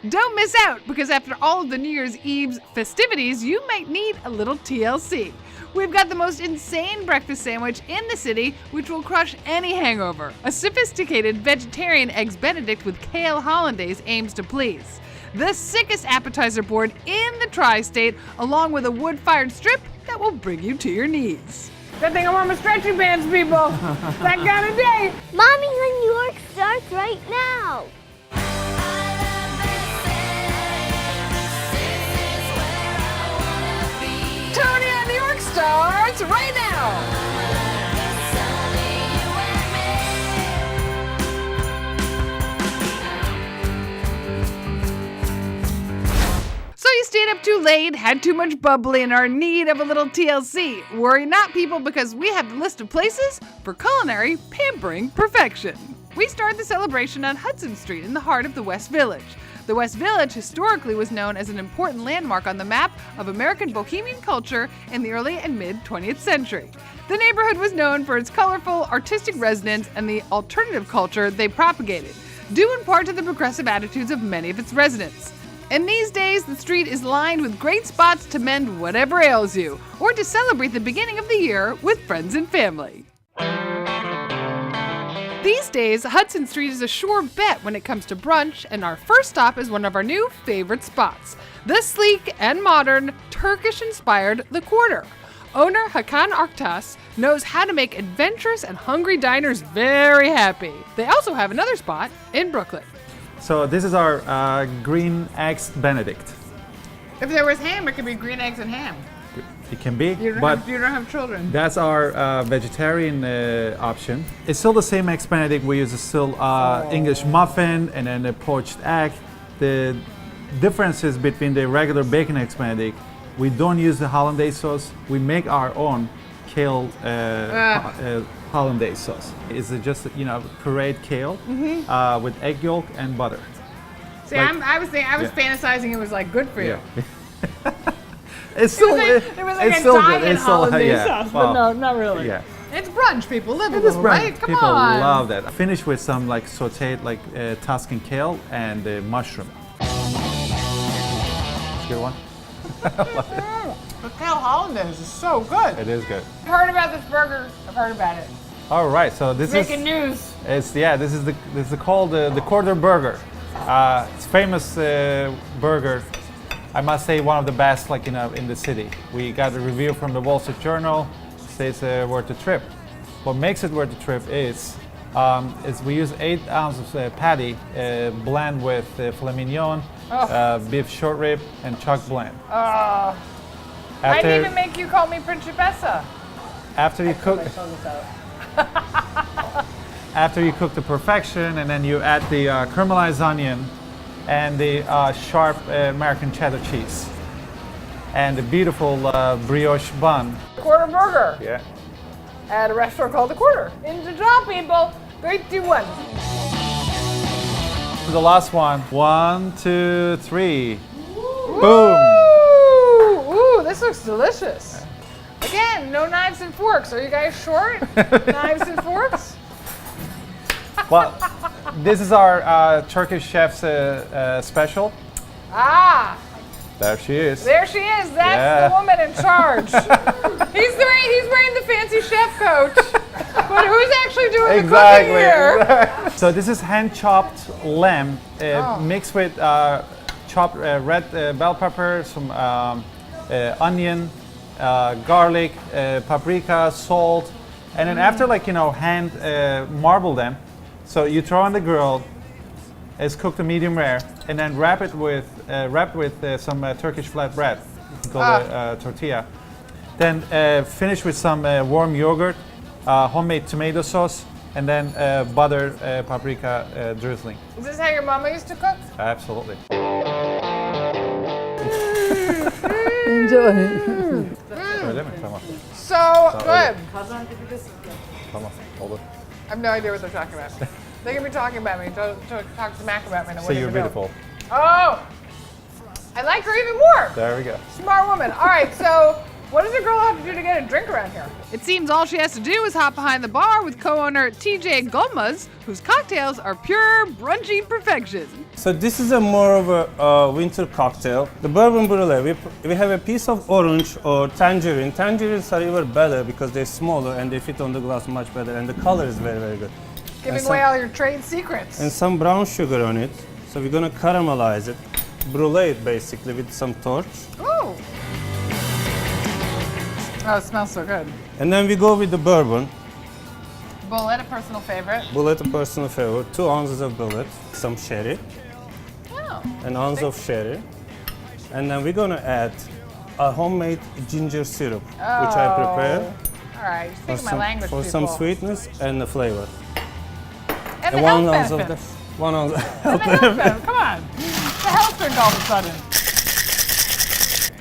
Don't miss out, because after all of the New Year's Eve's festivities, you might need a little TLC. We've got the most insane breakfast sandwich in the city, which will crush any hangover. A sophisticated vegetarian Eggs Benedict with kale hollandaise aims to please. The sickest appetizer board in the tri-state, along with a wood-fired strip that will bring you to your knees. Good thing I'm on my stretching bands, people. That kind of day. Mommy, the New York starts right now. Toni on New York starts right now. So you stayed up too late, had too much bubbly, and are in need of a little TLC. Worry not, people, because we have the list of places for culinary pampering perfection. We start the celebration on Hudson Street in the heart of the West Village. The West Village historically was known as an important landmark on the map of American bohemian culture in the early and mid-20th century. The neighborhood was known for its colorful, artistic residents and the alternative culture they propagated, due in part to the progressive attitudes of many of its residents. And these days, the street is lined with great spots to mend whatever ails you, or to celebrate the beginning of the year with friends and family. These days, Hudson Street is a sure bet when it comes to brunch, and our first stop is one of our new favorite spots, the sleek and modern, Turkish-inspired The Quarter. Owner Hakan Artas knows how to make adventurous and hungry diners very happy. They also have another spot in Brooklyn. So this is our green eggs Benedict. If there was ham, it could be green eggs and ham. It can be, You don't have children. that's our vegetarian option. It's still the same eggs Benedict. We use still English muffin and then a poached egg. The differences between the regular bacon eggs Benedict, we don't use the hollandaise sauce. We make our own kale hollandaise sauce. It's just pureed kale with egg yolk and butter. See, I was fantasizing it was like good for you. It's still it was like it's a still diet good. It's still hollandaise sauce, but no, not really. Yeah. It's brunch, people. Live a It is little, brunch. right? Come People on. love that. Finish with some like sauteed Tuscan kale and mushroom. Good one. The kale hollandaise is so good. It is good. I've heard about this burger. I've heard about it. All right, so this Making is news. this is called the Quarter Burger. It's famous burger. I must say one of the best in the city. We got a review from the Wall Street Journal. Says worth the trip. What makes it worth the trip is we use 8 ounces patty blend with filet mignon, beef short rib, and chuck blend. I didn't even make you call me Principessa. After you cook, after you cook to perfection, and then you add the caramelized onion and the sharp American cheddar cheese and the beautiful brioche bun. Quarter burger. Yeah. At a restaurant called The Quarter. In the job, people. 3, 2, 1. The last one. 1, 2, 3. Ooh. Boom. Ooh, this looks delicious. Again, no knives and forks. Are you guys short? Knives and forks? Well, this is our Turkish chef's special. Ah, There she is. there she is. That's the woman in charge. He's wearing the fancy chef coat. But who's actually doing the cooking here? So this is hand-chopped lamb mixed with chopped red bell pepper, some onion, garlic, paprika, salt, and then after hand marble them. So you throw on the grill. It's cooked to medium rare, and then wrapped with some Turkish flatbread, called tortilla. Then finish with some warm yogurt, homemade tomato sauce, and then butter, paprika drizzling. Is this how your mama used to cook? Absolutely. Enjoy. So good. Come on, hold it. I have no idea what they're talking about. They can be talking about me, talk smack about me. And I Say wouldn't you're even know. beautiful. Oh, I like her even more. There we go. Smart woman. All right, so what does a girl have to do to get a drink around here. It seems all she has to do is hop behind the bar with co-owner TJ Gomez, whose cocktails are pure brunchy perfection. So this is a more of a winter cocktail. The bourbon brulee, we have a piece of orange or tangerine. Tangerines are even better because they're smaller and they fit on the glass much better, and the color is very, very good. Giving away all your trade secrets. And some brown sugar on it. So we're gonna caramelize it, brulee it basically with some torch. Ooh. Oh, it smells so good. And then we go with the bourbon. Bullet, a personal favorite. Bullet, a personal favorite. 2 ounces of bullet, some sherry, Oh. an ounce of sherry. And then we're gonna add a homemade ginger syrup, which I prepare All right, you're speaking my language, for people. some sweetness and the flavor. And the And health 1 ounce of benefits. the 1 ounce. And the health benefits. Come on. The health drink all of a sudden.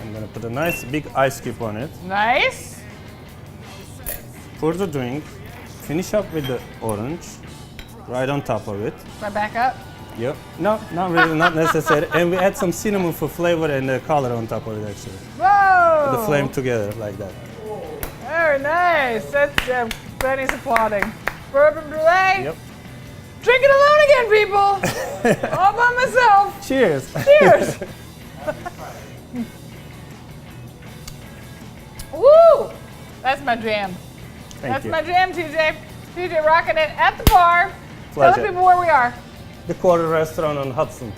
I'm gonna put a nice big ice cube on it. Nice. Pour the drink. Finish up with the orange, right on top of it. Do I back up? Yep. No, not really, not necessary. And we add some cinnamon for flavor and the color on top of it actually. Whoa. The flame together like that. Very nice. That's Benny's applauding. Bourbon brulee. Yep. Drink it alone again, people. All by myself. Cheers. Cheers. Woo! That's my jam. That's you. my jam, TJ. TJ rocking it at the bar. Tell Pleasure. the people where we are. The Quarter Restaurant on Hudson.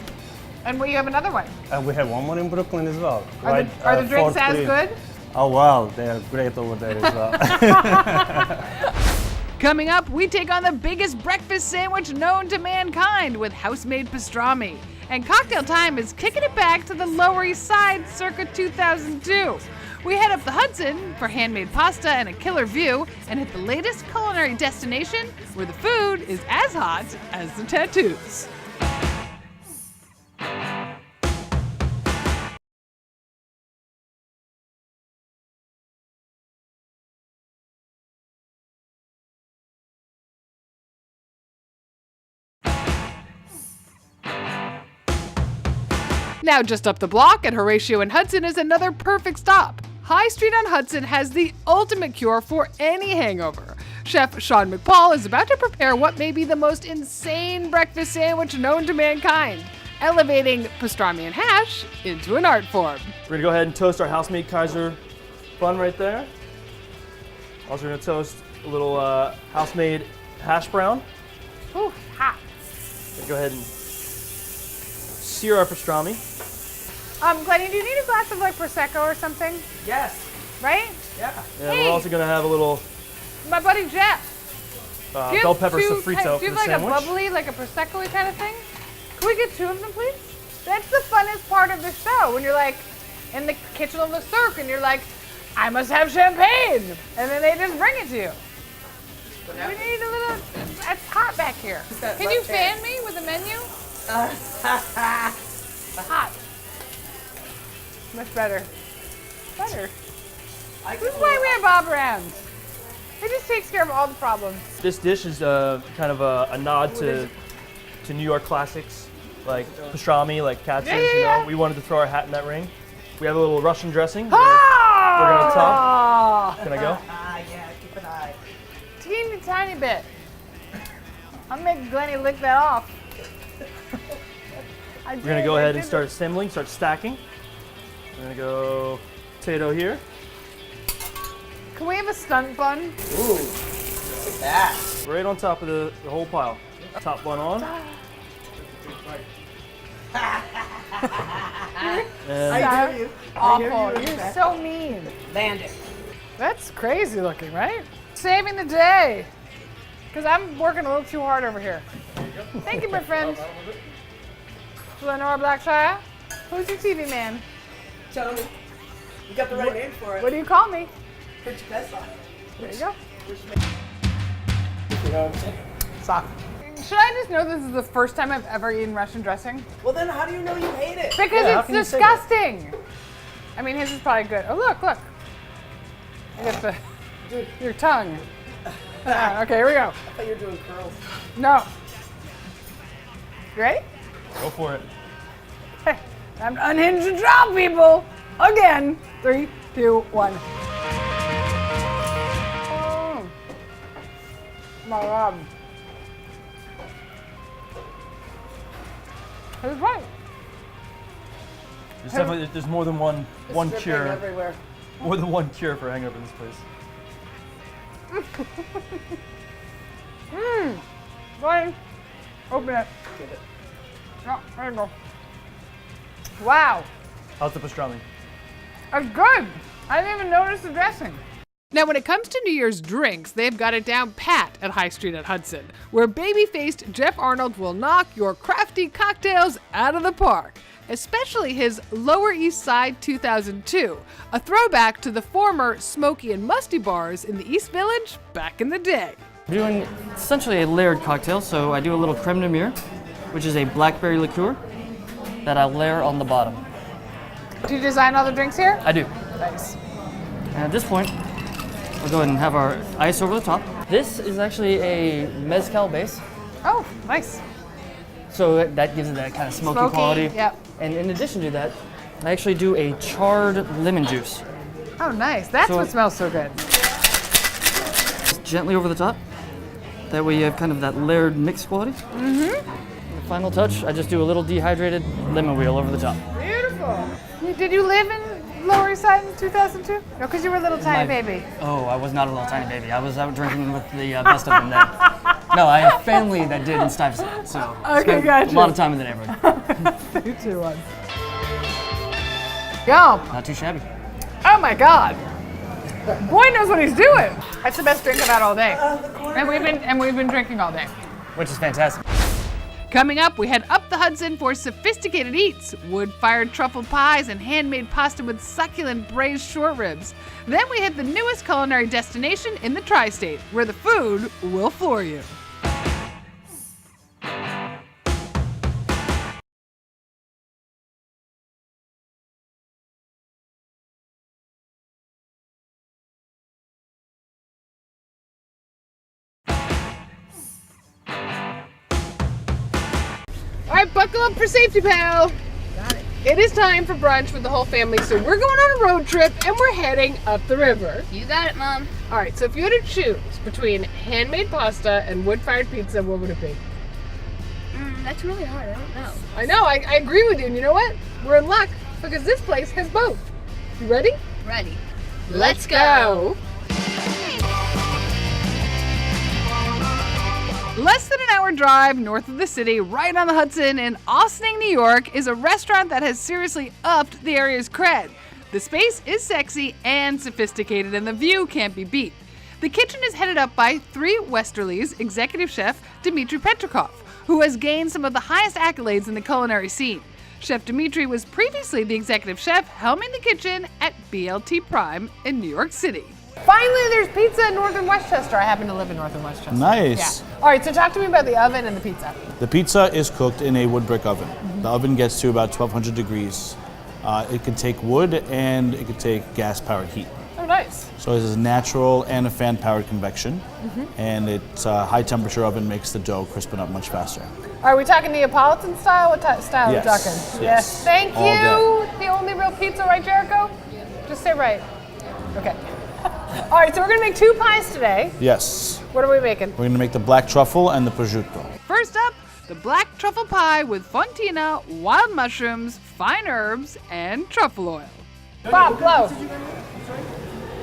And we have another one. And we have one more in Brooklyn as well. Are the drinks 4th as Street. good? Oh wow, they are great over there as well. Coming up, we take on the biggest breakfast sandwich known to mankind with house-made pastrami. And cocktail time is kicking it back to the Lower East Side circa 2002. We head up the Hudson for handmade pasta and a killer view, and hit the latest culinary destination where the food is as hot as the tattoos. Now just up the block at Horatio and Hudson is another perfect stop. High Street on Hudson has the ultimate cure for any hangover. Chef Sean McPaul is about to prepare what may be the most insane breakfast sandwich known to mankind, elevating pastrami and hash into an art form. We're gonna go ahead and toast our house-made Kaiser bun right there. Also, we're gonna toast a little house-made hash brown. Ooh, hot. Go ahead and sear our pastrami. Glennie, do you need a glass of like Prosecco or something? Yes. Right? Yeah. And Hey. we're also gonna have a little My buddy Jeff. Do you bell have pepper two sofrito do for you the have like sandwich. a bubbly, like a Prosecco kind of thing? Can we get 2 of them, please? That's the funnest part of the show, when you're like in the kitchen of the Cirque and you're like, I must have champagne. And then they just bring it to you. We need a little, it's hot back here. Can you fan me with the menu? Hot. Much better. Better. This is why we have Bob around. It just takes care of all the problems. This dish is kind of a nod to New York classics like pastrami, like Katz's. Yeah, You know, yeah. we wanted to throw our hat in that ring. We have a little Russian dressing. Oh! We're gonna top. Can I go? Yeah, keep an eye. Teeny tiny bit. I'll make Glennie lick that off. We're gonna go ahead and start assembling, start stacking. We're gonna go potato here. Can we have a stunt bun? Ooh, look at that. Right on top of the whole pile. Top one on. And I hear you. Awful. You're so mean. Bandit. That's crazy looking, right? Saving the day. Because I'm working a little too hard over here. Thank you, my friend. Lenora Blackshire. Who's your TV man? Toni. You got the right name for it. What do you call me? Put your best on. There you go. You know what I'm saying? Stop. Should I just know this is the first time I've ever eaten Russian dressing? Well, then how do you know you hate it? Because Yeah, how it's can you say that? disgusting. I mean, his is probably good. Oh, look. You get the, your tongue. Ah, okay, here we go. I thought you were doing curls. No. You ready? go for it. Hey, time to unhinge the drum, people. Again. 3, 2, 1. my God. It's right. There's definitely there's more than one Dripping cure. everywhere. More than one cure for hangover in this place. Go ahead. Open it. Get it. Oh, there you go. Wow. How's the pastrami? It's good. I didn't even notice the dressing. Now, when it comes to New Year's drinks, they've got it down pat at High Street at Hudson, where baby-faced Jeff Arnold will knock your crafty cocktails out of the park, especially his Lower East Side 2002, a throwback to the former Smoky and Musty bars in the East Village back in the day. I'm doing essentially a layered cocktail, so I do a little creme de mure, which is a blackberry liqueur that I'll layer on the bottom. Do you design all the drinks here? I do. Nice. And at this point, we'll go ahead and have our ice over the top. This is actually a mezcal base, Oh, nice. so that gives it that kind of smoky quality. Yep. And in addition to that, I actually do a charred lemon juice. Oh, nice. That's So- what smells so good. Just gently over the top. That way you have kind of that layered mixed quality. The final touch, I just do a little dehydrated lemon wheel over the top. Beautiful. Did you live in Lower East Side in 2002? No, because you were a little tiny baby. Oh, I was not a little tiny baby. I was out drinking with the best of them then. No, I have family that did in Stuyvesant, so spent gotcha. a lot of time in the neighborhood. 3, 2, 1. Yum. Not too shabby. Oh my God. Boy knows what he's doing. That's the best drink I've had all day. And we've been drinking all day. Which is fantastic. Coming up, we head up the Hudson for sophisticated eats, wood-fired truffle pies and handmade pasta with succulent braised short ribs. Then we hit the newest culinary destination in the tri-state, where the food will floor you. All right, buckle up for safety, pal. Got it. It is time for brunch with the whole family, so we're going on a road trip and we're heading up the river. You got it, Mom. All right, so if you had to choose between handmade pasta and wood-fired pizza, what would it be? That's really hard. I don't know. I know, I agree with you, and you know what? We're in luck, because this place has both. You ready? Ready. Let's go. Less than an hour drive north of the city, right on the Hudson in Ossining, New York, is a restaurant that has seriously upped the area's cred. The space is sexy and sophisticated, and the view can't be beat. The kitchen is headed up by 3 Westerlies executive chef Dmitry Petrikov, who has gained some of the highest accolades in the culinary scene. Chef Dmitry was previously the executive chef helming the kitchen at BLT Prime in New York City. Finally, there's pizza in Northern Westchester. I happen to live in Northern Westchester. Nice. Yeah. All right, so talk to me about the oven and the pizza. The pizza is cooked in a wood brick oven. The oven gets to about 1200 degrees. It can take wood and it can take gas powered heat. Oh, nice. So it is a natural and a fan powered convection. And it's a high temperature oven makes the dough crispen up much faster. Are we talking Neapolitan style? What style Yes, are we talking? yes. Thank All you. day. The only real pizza, right, Jericho? Just say right. Okay. All right, so we're gonna make 2 pies today. Yes. What are we making? We're gonna make the black truffle and the prosciutto. First up, the black truffle pie with fontina, wild mushrooms, fine herbs, and truffle oil. Bob, blow.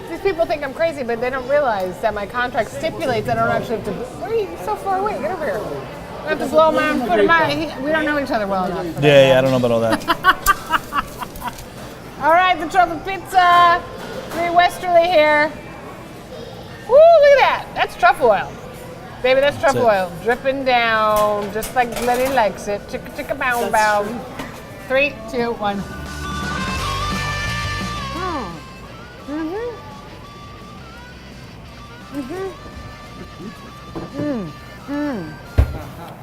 These people think I'm crazy, but they don't realize that my contract stipulates I don't actually have to. Why are you so far away? Get over here. I have to blow my own foot in my. We don't know each other well enough. Yeah, I don't know about all that. All right, the truffle pizza. 3 Westerly here. Woo, look at that. That's truffle oil. Baby, that's truffle oil. Dripping down, just like Lenny likes it. Chicka chicka bow bow. 3, 2, 1.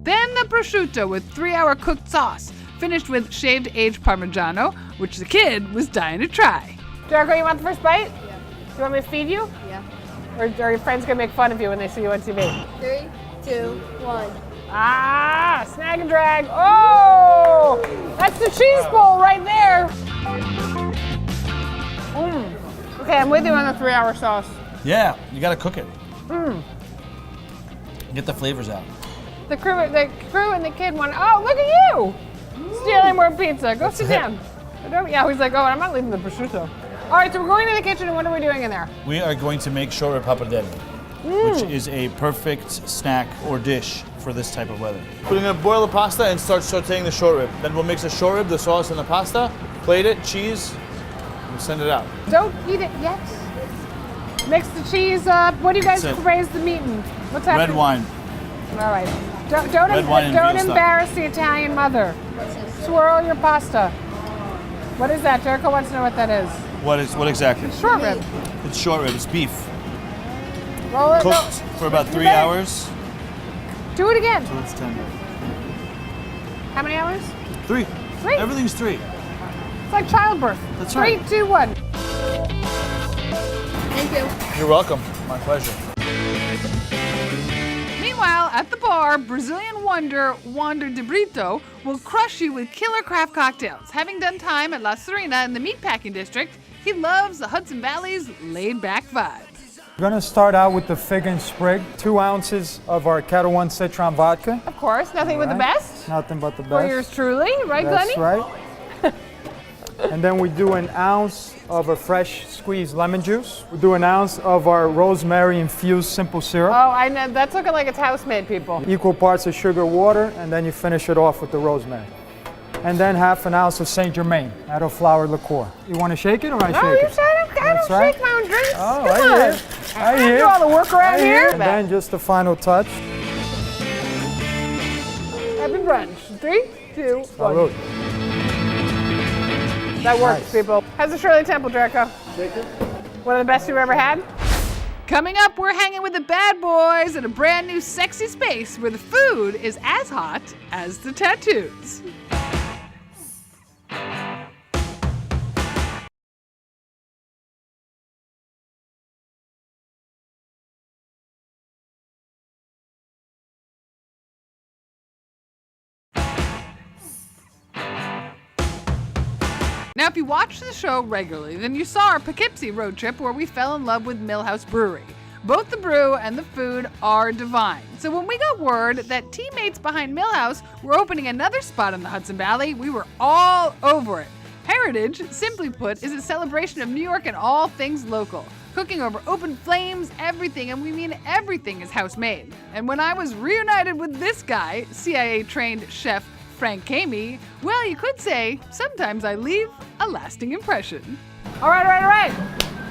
Then the prosciutto with 3-hour cooked sauce, finished with shaved aged Parmigiano, which the kid was dying to try. Jericho, you want the first bite? Yeah. Do you want me to feed you? Yeah. Or are your friends gonna make fun of you when they see you on TV? 3, 2, 1. Ah, snag and drag. Oh, that's the cheese bowl right there. Okay, I'm with you on the 3-hour sauce. Yeah, you gotta cook it. Get the flavors out. The crew and the kid went, oh, look at you! Stealing more pizza. Go sit down. Yeah, he's like, oh, I'm not leaving the prosciutto. All right, so we're going to the kitchen, and what are we doing in there? We are going to make short rib pappardelle, which is a perfect snack or dish for this type of weather. We're gonna boil the pasta and start sauteing the short rib. Then we'll mix the short rib, the sauce, and the pasta, plate it, cheese, and send it out. Don't eat it yet. Mix the cheese up. What do you guys raise the meat in? What's happening? Red wine. All right. Don't Red wine and veal stock. embarrass the Italian mother. Swirl your pasta. What is that? Jericho wants to know what that is. What exactly? Short rib. It's short rib, it's beef. Roll it. Cooked for about 3 hours. Do it again. So it's tender. How many hours? 3. 3? Everything's 3. It's like childbirth. That's 3, right. 2, 1. Thank you. You're welcome. My pleasure. Meanwhile, at the bar, Brazilian wonder Wander de Brito will crush you with killer craft cocktails. Having done time at La Serena in the meatpacking district, he loves the Hudson Valley's laid-back vibe. We're going to start out with the fig and sprig, 2 ounces of our Kettle One citron vodka. Of course, nothing but the best. Nothing but the best. For yours truly, right, That's Glenny? right. And then we do an ounce of a fresh squeezed lemon juice. We do an ounce of our rosemary infused simple syrup. Oh, I know. That's looking like it's house-made, people. Equal parts of sugar, water, and then you finish it off with the rosemary. And then half an ounce of Saint Germain, elderflower liqueur. You want to shake it or I shake Oh, it? you said I don't right. shake my own drinks. Oh, Come I on. hear. I hear. do all the work around here. And then just the final touch. Happy brunch. 3, 2, 1. Salud. That works, Nice. people. How's the Shirley Temple, Jericho? One of the best you've ever had? Coming up, we're hanging with the bad boys in a brand new sexy space where the food is as hot as the tattoos. Now, if you watch the show regularly, then you saw our Poughkeepsie road trip where we fell in love with Millhouse Brewery. Both the brew and the food are divine. So when we got word that teammates behind Millhouse were opening another spot in the Hudson Valley, we were all over it. Heritage, simply put, is a celebration of New York and all things local. Cooking over open flames, everything, and we mean everything, is house-made. And when I was reunited with this guy, CIA-trained chef Frank Kamey, well, you could say, sometimes I leave a lasting impression. All right.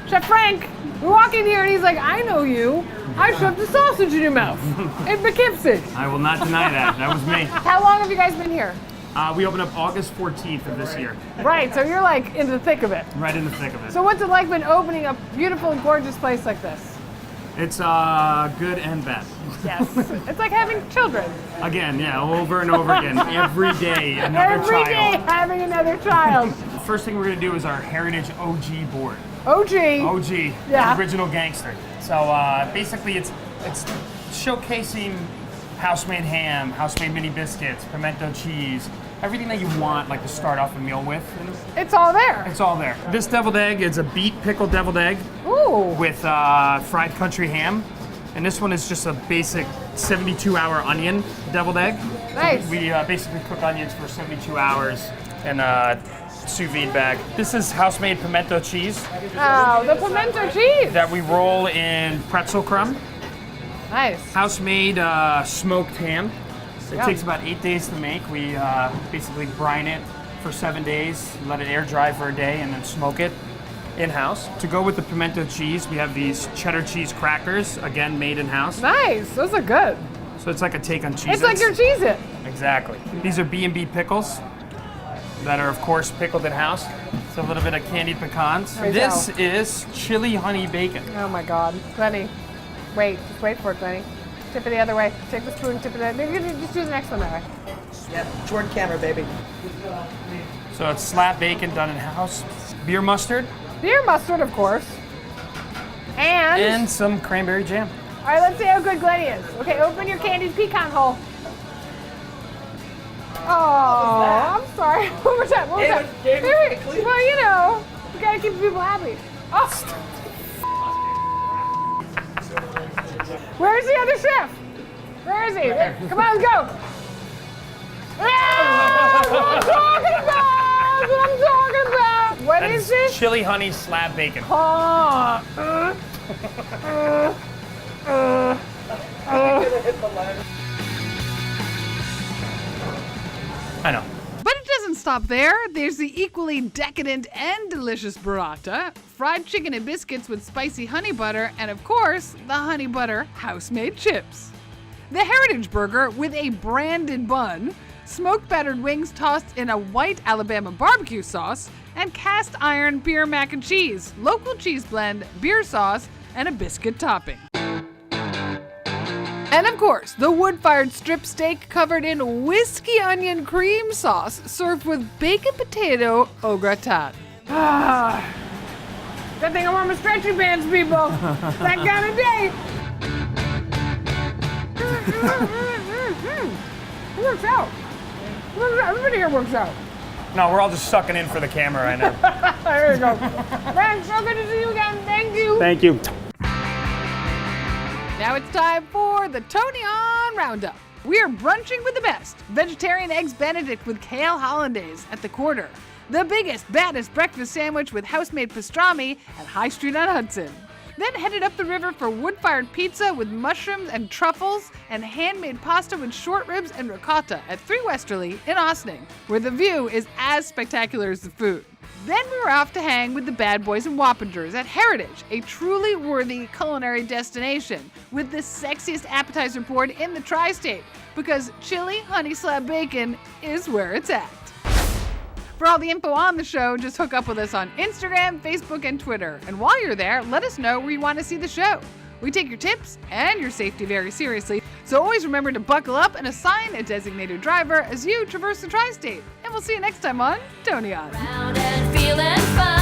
Chef Frank, we walk in here and he's like, I know you. I shoved the sausage in your mouth in Poughkeepsie. I will not deny that. That was me. How long have you guys been here? We opened up August 14th of this year. Right, so you're like in the thick of it. Right in the thick of it. So what's it like been opening a beautiful, gorgeous place like this? It's good and bad. Yes. It's like having children. Again, yeah, over and over again. Every day, another Every child. day having another child. The first thing we're going to do is our Heritage OG board. OG. OG, Yeah. original gangster. So basically it's showcasing house-made ham, house-made mini biscuits, pimento cheese, everything that you want like to start off a meal with. It's all there. It's all there. This deviled egg is a beet pickled deviled egg. Ooh. With fried country ham. And this one is just a basic 72-hour onion deviled egg. Nice. So we basically cook onions for 72 hours in a sous vide bag. This is house-made pimento cheese Oh, the pimento cheese. that we roll in pretzel crumb. Nice. House-made smoked ham. It Yum. takes about 8 days to make. We basically brine it for 7 days, let it air dry for a day, and then smoke it in-house. To go with the pimento cheese, we have these cheddar cheese crackers, again made in-house. Nice. Those are good. So it's like a take on Cheez-Its. It's like your Cheez-It. Exactly. These are B&B pickles that are, of course, pickled in-house. It's a little bit of candied pecans. There you This go. is chili honey bacon. Oh my God. Glenny. Just wait for it, Glenny. Tip it the other way. Take the spoon, tip it that way. Maybe just do the next one that way. Yep, Jordan camera, baby. So it's slab bacon done in-house. Beer mustard Beer mustard, of course. and some cranberry jam. All right, let's see how good Glenny is. Okay, open your candied pecan hole. Oh, I'm sorry. One more time. Gave it clean. Well, you know, we gotta keep people happy. Oh. Where's the other chef? Where is he? Come on, let's go. Yeah! That's what I'm talking about! That's what I'm talking about! What is this? Chili honey slab bacon. I know. But it doesn't stop there. There's the equally decadent and delicious burrata, fried chicken and biscuits with spicy honey butter, and of course, the honey butter house-made chips. The Heritage Burger with a branded bun, smoked battered wings tossed in a white Alabama barbecue sauce, and cast iron beer mac and cheese, local cheese blend, beer sauce, and a biscuit topping. And of course, the wood-fired strip steak covered in whiskey onion cream sauce served with bacon potato au gratin. Good thing I wore my stretchy pants, people. That kind of day. It works out. Everybody here works out. No, we're all just sucking in for the camera right now. There you go. Frank, so good to see you again. Thank you. Thank you. Now it's time for the Toni on Roundup. We are brunching with the best. Vegetarian eggs Benedict with kale hollandaise at the Quarter. The biggest, baddest breakfast sandwich with house-made pastrami at High Street on Hudson. Then headed up the river for wood-fired pizza with mushrooms and truffles and handmade pasta with short ribs and ricotta at 3 Westerlies in Ossining, where the view is as spectacular as the food. Then we were off to hang with the bad boys and Wappingers at Heritage, a truly worthy culinary destination with the sexiest appetizer board in the tri-state, because chili honey slab bacon is where it's at. For all the info on the show, just hook up with us on Instagram, Facebook, and Twitter. And while you're there, let us know where you want to see the show. We take your tips and your safety very seriously, so always remember to buckle up and assign a designated driver as you traverse the tri-state. And we'll see you next time on Toni On. Round and feeling fun.